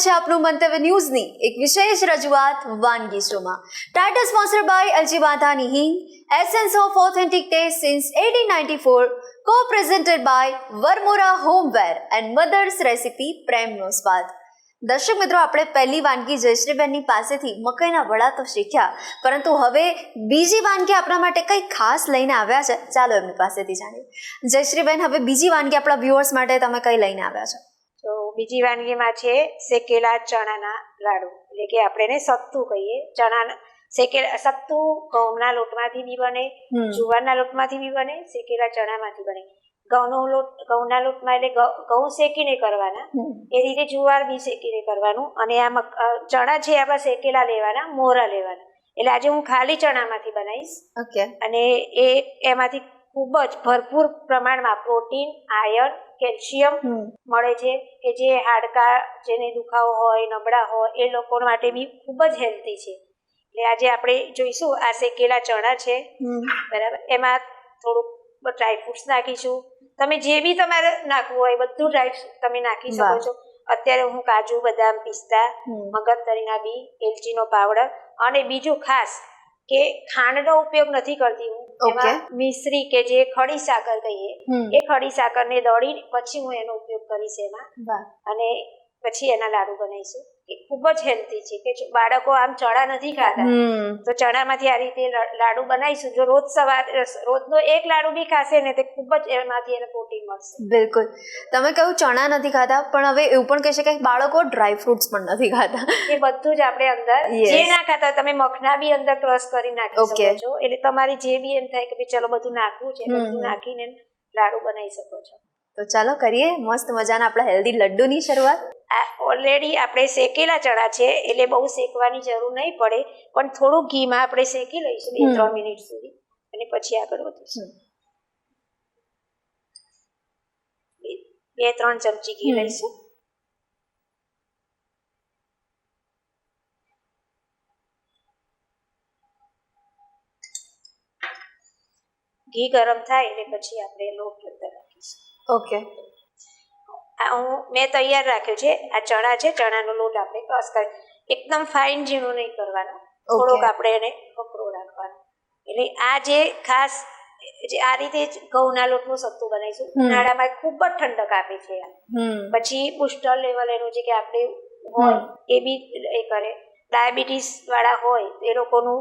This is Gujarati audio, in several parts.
છે આપનું મંતવ્ય ન્યૂઝની એક વિશેષ રજૂઆત વાનગી શોમાં. ટાઇટલ સ્પોન્સર બાય એલજી વાંધાની હિંગ, essence of authentic taste since 1894, co-presented by Varmora homeware and mother's recipe પ્રેમનો સ્વાદ. દર્શક મિત્રો, આપણે પહેલી વાનગી જયશ્રીબેનની પાસેથી મકાઈના વડા તો શીખ્યા, પરંતુ હવે બીજી વાનગી આપણા માટે કંઈ ખાસ લઈને આવ્યા છે. ચાલો એમની પાસેથી જાણીએ. જયશ્રીબેન, હવે બીજી વાનગી આપણા વ્યુઅર્સ માટે તમે કઈ લઈને આવ્યા છો? તો બીજી વાનગીમાં છે શેકેલા ચણાના લાડુ, એટલે કે આપણે એને સત્તુ કહીએ. સત્તુ ઘઉંના લોટમાંથી બી બને, જુવારના લોટમાંથી બી બને, શેકેલા ચણામાંથી બને. ઘઉંના લોટમાં એટલે ઘઉં શેકીને કરવાના, એ રીતે જુવાર બી શેકીને કરવાનું. અને આ ચણા છે આપણા શેકેલા લેવાના, મોરા લેવાના. એટલે આજે હું ખાલી ચણામાંથી બનાવીશ. ઓકે. અને એમાંથી ખૂબ જ ભરપૂર પ્રમાણમાં પ્રોટીન, આયર્ન, કેલ્શિયમ મળે છે, કે જે હાડકા જેને દુખાવો હોય, નબળા હોય, એ લોકો માટે બી ખૂબ જ હેલ્ધી છે. એટલે આજે આપણે જોઈશું આ શેકેલા ચણા છે, બરાબર. એમાં થોડુંક ડ્રાયફ્રૂટ્સ નાખીશું. તમે જે બી તમારે નાખવું હોય બધું ડ્રાયફ્રૂટ તમે નાખી શકો છો. અત્યારે હું કાજુ, બદામ, પિસ્તા, મગજતરીના બી, એલચીનો પાવડર, અને બીજું ખાસ કે ખાંડનો ઉપયોગ નથી કરતી હું. એમાં મિશ્રી કે જે ખડી સાકર કહીએ, એ ખડી સાકરને દળી પછી હું એનો ઉપયોગ કરીશ એમાં. અને પછી એના લાડુ બનાવીશું. એ ખૂબ જ હેલ્ધી છે, કે બાળકો આમ ચણા નથી ખાતા, તો ચણામાંથી આ રીતે લાડુ બનાવીશું. જો રોજનો એક લાડુ બી ખાશે ને, તે ખૂબ જ એમાંથી એને પ્રોટીન મળશે. બિલકુલ. તમે કહ્યું ચણા નથી ખાતા, પણ હવે એવું પણ કહી શકાય કે બાળકો ડ્રાયફ્રૂટ્સ પણ નથી ખાતા. એ બધું જ આપણે અંદર જે ના ખાતા, તમે મખના બી અંદર ક્રશ કરી નાખી શકો છો. એટલે તમારે જે બી એમ થાય કે ચલો બધું નાખવું છે, બધું નાખીને લાડુ બનાવી શકો છો. તો ચાલો કરીએ મસ્ત મજાના આપણા હેલ્ધી લડ્ડુની શરૂઆત. ઓલરેડી આપણે શેકેલા ચણા છે, એટલે બહુ શેકવાની જરૂર નહીં પડે, પણ થોડું ઘીમાં આપણે શેકી લઈશું 2-3 મિનિટ સુધી, અને પછી આગળ વધીશું. 2-3 ચમચી ઘી લઈશું. ઘી ગરમ થાય એટલે પછી આપણે લોટ અંદર રાખીશું. ઓકે. મેં તૈયાર રાખ્યો છે. આ ચણા છે, ચણાનો લોટ આપણે ક્રશ કરી, એકદમ ફાઇન ઝીણું નહીં કરવાનો, થોડોક આપણે એને કકરો રાખવાનો. એટલે આ જે ખાસ આ રીતે ઘઉંના લોટનું સત્તુ બનાવીશું. ઉનાળામાં ખૂબ જ ઠંડક આપે છે. પછી બુસ્ટર લેવલ એનું છે, કે આપણે હોય એ બી એ કરે. ડાયાબિટીસ વાળા હોય એ લોકોનું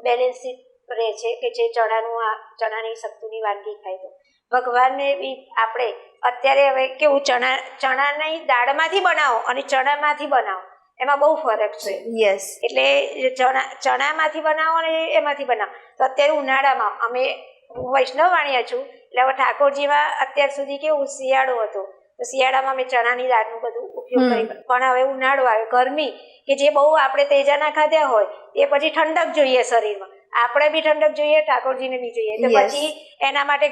બેલેન્સ રહે છે, કે જે ચણાની સત્તુની વાનગી ખાય તો. ભગવાનને બી આપણે અત્યારે હવે કેવું, ચણાની દાળમાંથી બનાવો અને ચણામાંથી બનાવો, એમાં બહુ ફરક છે. એટલે ચણામાંથી બનાવો અને એમાંથી બનાવો. તો અત્યારે ઉનાળામાં હું વૈષ્ણવ વાણિયા છું, એટલે હવે ઠાકોરજીમાં અત્યાર સુધી કેવું શિયાળો હતો, તો શિયાળામાં અમે ચણાની દાળનું બધું ઉપયોગ કરી. પણ હવે ઉનાળો આવ્યો, ગરમી, કે જે બહુ આપણે તેજાના ખાધા હોય એ પછી ઠંડક જોઈએ શરીરમાં. આપણે બી ઠંડક જોઈએ, ઠાકોરજીને બી જોઈએ. તો પછી એના માટે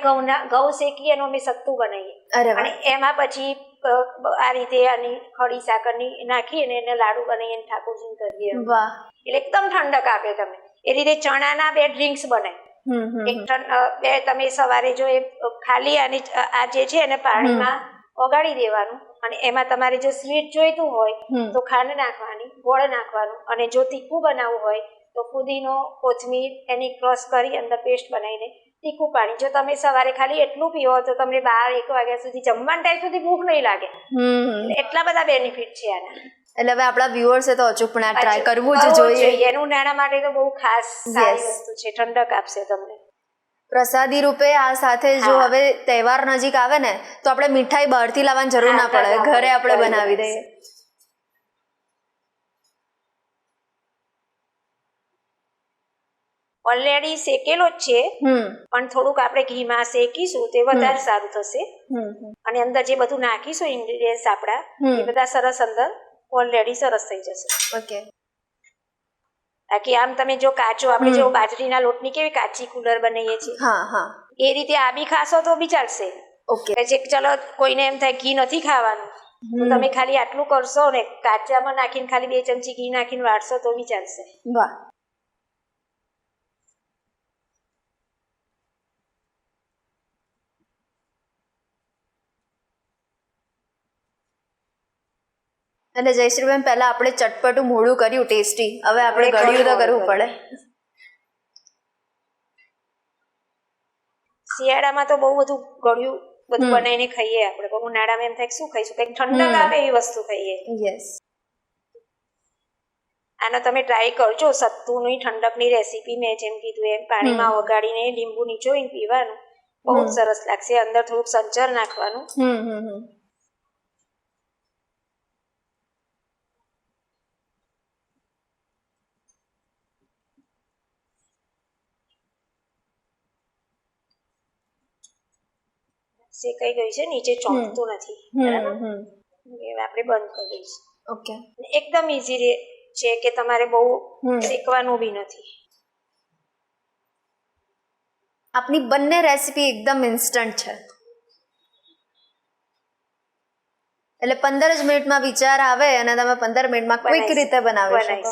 ઘઉં શેકી એનો અમે સત્તુ બનાવીએ, અને એમાં પછી આ રીતે આની ખડી સાકરની નાખી અને એને લાડુ બનાવીને ઠાકોરજીને કરીએ. એટલે એકદમ ઠંડક આપે. તમે એ રીતે ચણાના 2 ડ્રિંક્સ બનાવી. બે તમે સવારે જો એ ખાલી આ જે છે એને પાણીમાં ઓગાળી દેવાનું, અને એમાં તમારે જો સ્વીટ જોઈતું હોય તો ખાંડ નાખવાની, ગોળ નાખવાનું, અને જો તીખું બનાવવું હોય તો ફુદીનો, કોથમીર એની ક્રશ કરી અંદર પેસ્ટ બનાવીને તીખું પાણી. જો તમે સવારે ખાલી એટલું પીવો તો તમને 12-1 વાગ્યા સુધી, જમવાના ટાઈમ સુધી ભૂખ નહીં લાગે. એટલા બધા બેનિફિટ છે આના. એટલે હવે આપણા વ્યુઅર્સે તો અચૂકપણે ટ્રાય કરવું જ જોઈએ. એનું ઉનાળા માટે તો બહુ ખાસ સારી વસ્તુ છે, ઠંડક આપશે તમને. પ્રસાદી રૂપે આ સાથે જો હવે તહેવાર નજીક આવે ને, તો આપણે મીઠાઈ બહારથી લાવવાની જરૂર ના પડે, ઘરે આપણે બનાવી દઈએ. ઓલરેડી શેકેલો જ છે, પણ થોડુંક આપણે ઘીમાં શેકીશું તે વધારે સારું થશે. અને અંદર જે બધું નાખીશું ઇન્ગ્રેડિયન્ટ્સ આપણા, એ બધા સરસ અંદર ઓલરેડી સરસ થઈ જશે. ઓકે. બાકી આમ તમે જો કાચો, આપણે જો બાજરીના લોટની કેવી કાચી કુલર બનાવીએ છીએ, એ રીતે આ બી ખાશો તો બી ચાલશે. ચલો કોઈને એમ થાય ઘી નથી ખાવાનું, તો તમે ખાલી આટલું કરશો ને, કાચામાં નાખીને ખાલી 2 ચમચી ઘી નાખીને વાળશો તો બી ચાલશે. વાહ. એટલે જયશ્રીબેન પહેલા આપણે ચટપટું મોડું કર્યું ટેસ્ટી, હવે આપણે ગળ્યું તો કરવું પડે. શિયાળામાં તો બહુ બધું ગળ્યું બધું બનાવીને ખાઈએ આપણે, પણ ઉનાળામાં એમ થાય કે શું ખાઈશું, કંઈક ઠંડક આપે એવી વસ્તુ ખાઈએ. યસ. આનો તમે ટ્રાય કરજો, સત્તુની ઠંડકની રેસીપી મેં જેમ કીધું એમ પાણીમાં વગાડીને લીંબુ નીચોઈને પીવાનું, બહુ જ સરસ લાગશે. અંદર થોડુંક સંચર નાખવાનું. શેકાઈ ગયું છે, નીચે ચોંટતું નથી, બરાબર. આપણે બંધ કરી દઈશું. ઓકે. એકદમ ઈઝી છે કે તમારે બહુ શેકવાનું બી નથી. આપની બંને રેસીપી એકદમ ઇન્સ્ટન્ટ છે, એટલે 15 જ મિનિટમાં વિચાર આવે અને તમે 15 મિનિટમાં ક્વિક રીતે બનાવી શકો.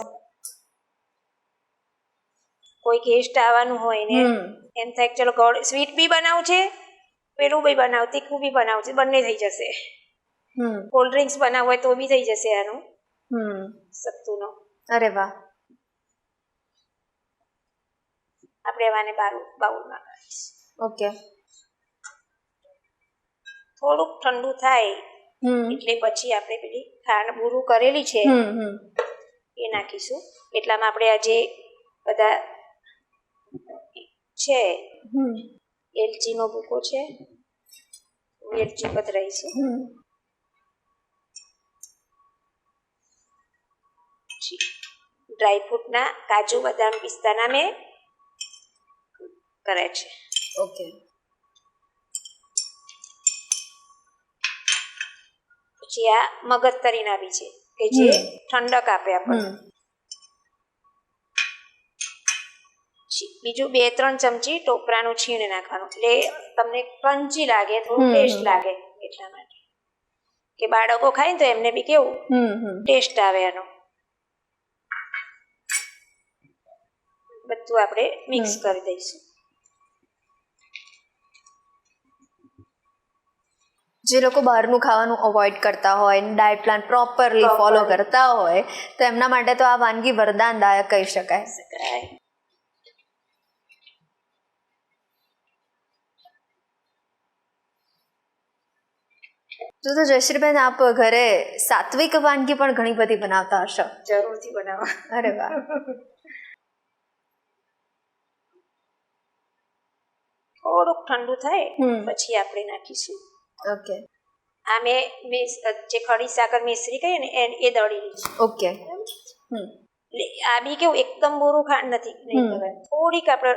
કોઈ ગેસ્ટ આવવાનું હોય ને એમ થાય કે ચલો ગોળ સ્વીટ બી બનાવું છે, પેલું બી બનાવું, તીખું બી બનાવું છે, બંને થઈ જશે. કોલ્ડ ડ્રિંક્સ બનાવવું હોય તો બી થઈ જશે આનું સત્તુનો. અરે વાહ. આપણે આને બાઉલમાં કાઢીશું. ઓકે. થોડુંક ઠંડુ થાય એટલે પછી આપણે પેલી ખાંડ બૂરું કરેલી છે એ નાખીશું. એટલામાં આપણે આ જે બધા છે એલચીનો ભૂકો છે, એલચી પધરાઈશું. ડ્રાયફ્રૂટના કાજુ બદામ પિસ્તાના મેં કરે છે. ઓકે. પછી આ મગજતરીના બી છે કે જે ઠંડક આપે આપણને. બીજું 2-3 ચમચી ટોપરાનું છીણ નાખવાનું, એટલે તમને ક્રન્ચી લાગે, થોડું ટેસ્ટ લાગે એટલા માટે, કે બાળકો ખાય ને તો એમને બી કેવું ટેસ્ટ આવે એનો. બધું આપણે મિક્સ કરી દઈશું. જે લોકો બહારનું ખાવાનું અવોઇડ કરતા હોય, ડાયટ પ્લાન પ્રોપરલી ફોલો કરતા હોય, તો એમના માટે તો આ વાનગી વરદાનદાયક કહી શકાય. તો જયશ્રીબેન, આપ ઘરે સાત્વિક વાનગી પણ ઘણી બધી બનાવતા હશો? જરૂરથી બનાવવા. અરે વાહ. થોડુંક ઠંડુ થાય પછી આપણે નાખીશું. ઓકે. આ મેં જે ખડી સાકર મિશ્રી કહીએ ને એ દળેલી છે. ઓકે. આ બી કેવું એકદમ બોરું ખાંડ નથી, નહીં કરવાની, થોડીક આપણે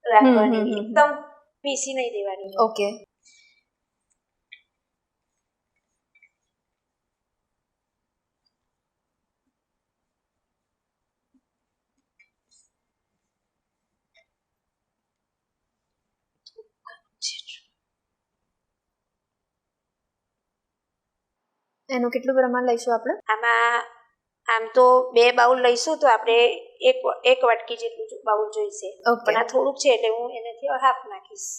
રાખવાની, એકદમ પીસી નહીં દેવાની. ઓકે. એનું કેટલું પ્રમાણ લઈશું આપણે? આમાં આમ તો 2 બાઉલ લઈશું તો આપણે એક વાટકી જેટલું બાઉલ જોઈશે, પણ આ થોડુંક છે એટલે હું એનાથી હાફ નાખીશ.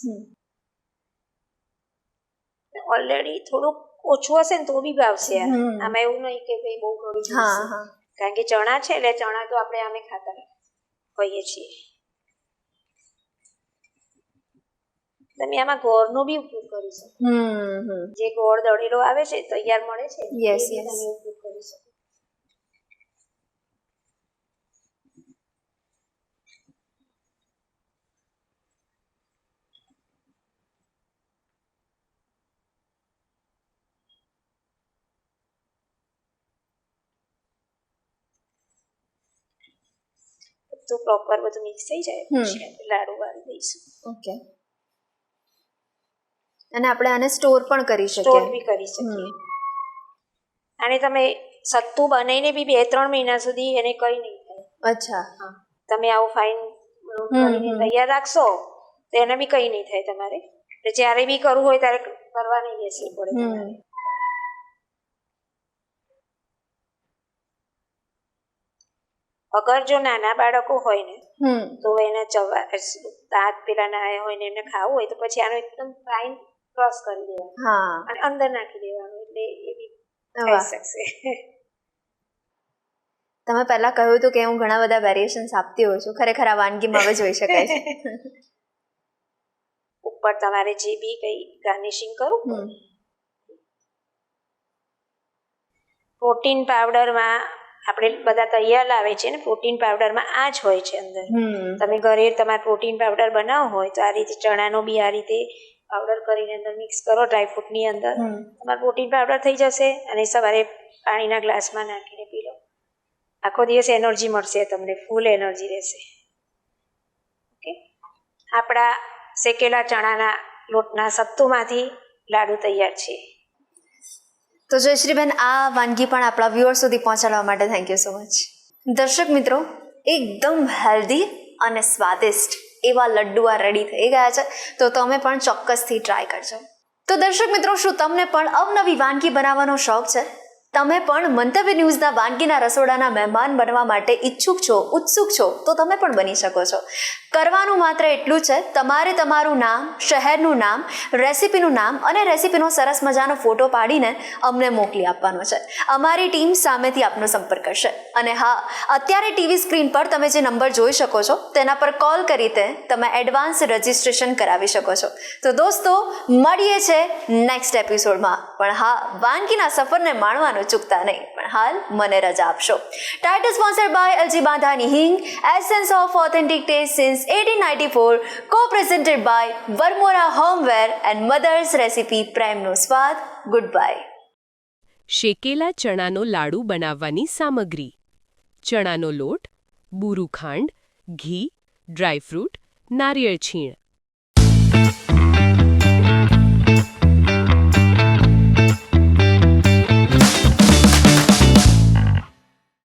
ઓલરેડી થોડુંક ઓછું હશે ને તો બી ભાવશે. આમાં એવું નહીં કે ભાઈ બહુ ઘણું જોઈશે, કારણ કે ચણા છે એટલે ચણા તો આપણે આમે ખાતા હોઈએ છીએ. તમે આમાં ગોળનો બી ઉપયોગ કરી શકો, જે ગોળ દળેલો આવે છે તૈયાર મળે છે, તમે ઉપયોગ કરી શકો. તો પ્રોપર બધું મિક્સ થઈ જાય પછી આપણે લાડુ વાળી દઈશું. ઓકે. અને આપણે આને સ્ટોર પણ કરી શકીએ? સ્ટોર બી કરી શકીએ. આને તમે સત્તુ બનાવીને બી 2-3 મહિના સુધી એને કંઈ નહીં થાય. અચ્છા. તમે આવું ફાઇન કરીને તૈયાર રાખશો તો એને બી કંઈ નહીં થાય તમારે. એટલે જ્યારે બી કરવું હોય ત્યારે કરવા નહીં બેસવું પડે તમારે. અગર જો નાના બાળકો હોય ને તો એને દાંત પેલા ના હોય ને એમને ખાવું હોય તો પછી આનો એકદમ ફાઇન ક્રશ કરી દેવાનું અને અંદર નાખી દેવાનું, એટલે એ બી ખાઈ શકશે. તમે પહેલા કહ્યું હતું કે હું ઘણા બધા વેરિએશન્સ આપતી હોઉં છું, ખરેખર આ વાનગીમાં હવે જોઈ શકાય છે. ઉપર તમારે જે બી કંઈ ગાર્નિશિંગ કરવું હમ. પ્રોટીન પાવડરમાં આપણે બધા તૈયાર લાવે છે ને, પ્રોટીન પાવડરમાં આ જ હોય છે અંદર. તમે ઘરે તમારે પ્રોટીન પાવડર બનાવવો હોય તો આ રીતે ચણાનો બી આ રીતે પાવડર કરીને અંદર મિક્સ કરો ડ્રાયફ્રૂટની અંદર, તમારો પ્રોટીન પાવડર થઈ જશે. અને સવારે પાણીના ગ્લાસમાં નાખીને પી લો. આખો દિવસ એનર્જી મળશે તમને, ફૂલ એનર્જી રહેશે. ઓકે, આપણા શેકેલા ચણાના લોટના સત્તુમાંથી લાડુ તૈયાર છે. તો જયશ્રીબેન, આ વાનગી પણ આપણા વ્યુઅર સુધી પહોંચાડવા માટે થેન્ક યુ સો મચ. દર્શક મિત્રો, એકદમ હેલ્ધી અને સ્વાદિષ્ટ એવા લડ્ડુ આ રેડી થઈ ગયા છે, તો તમે પણ ચોક્કસથી ટ્રાય કરજો. તો દર્શક મિત્રો, શું તમને પણ અવનવી વાનગી બનાવવાનો શોખ છે? તમે પણ મંતવ્ય ન્યૂઝના વાનગીના રસોડાના મહેમાન બનવા માટે ઈચ્છુક છો, ઉત્સુક છો, તો તમે પણ બની શકો છો. કરવાનું માત્ર એટલું છે, તમારે તમારું નામ, શહેરનું નામ, રેસીપીનું નામ અને રેસીપીનો સરસ મજાનો ફોટો પાડીને અમને મોકલી આપવાનો છે. અમારી ટીમ સામેથી આપનો સંપર્ક કરશે. અને હા, અત્યારે ટીવી સ્ક્રીન પર તમે જે નંબર જોઈ શકો છો તેના પર કોલ કરીને તમે એડવાન્સ રજિસ્ટ્રેશન કરાવી શકો છો. તો દોસ્તો, મળીએ છે નેક્સ્ટ એપિસોડમાં. પણ હા, વાનગીના સફરને માણવાનું ચૂકતા નહીં. પણ હાલ મને રજા આપશો. ટાઇટલ સ્પોન્સર્ડ બાય એલજી બાંધાની હિંગ, essence of authentic taste since 1894, co-presented by Varmora Homeware and Mother's Recipe પ્રેમનો સ્વાદ. Good bye. શેકેલા ચણાનો લાડુ બનાવવાની સામગ્રી: ચણાનો લોટ, બુરું ખાંડ, ઘી, ડ્રાયફ્રૂટ, નારિયેળ છીણ.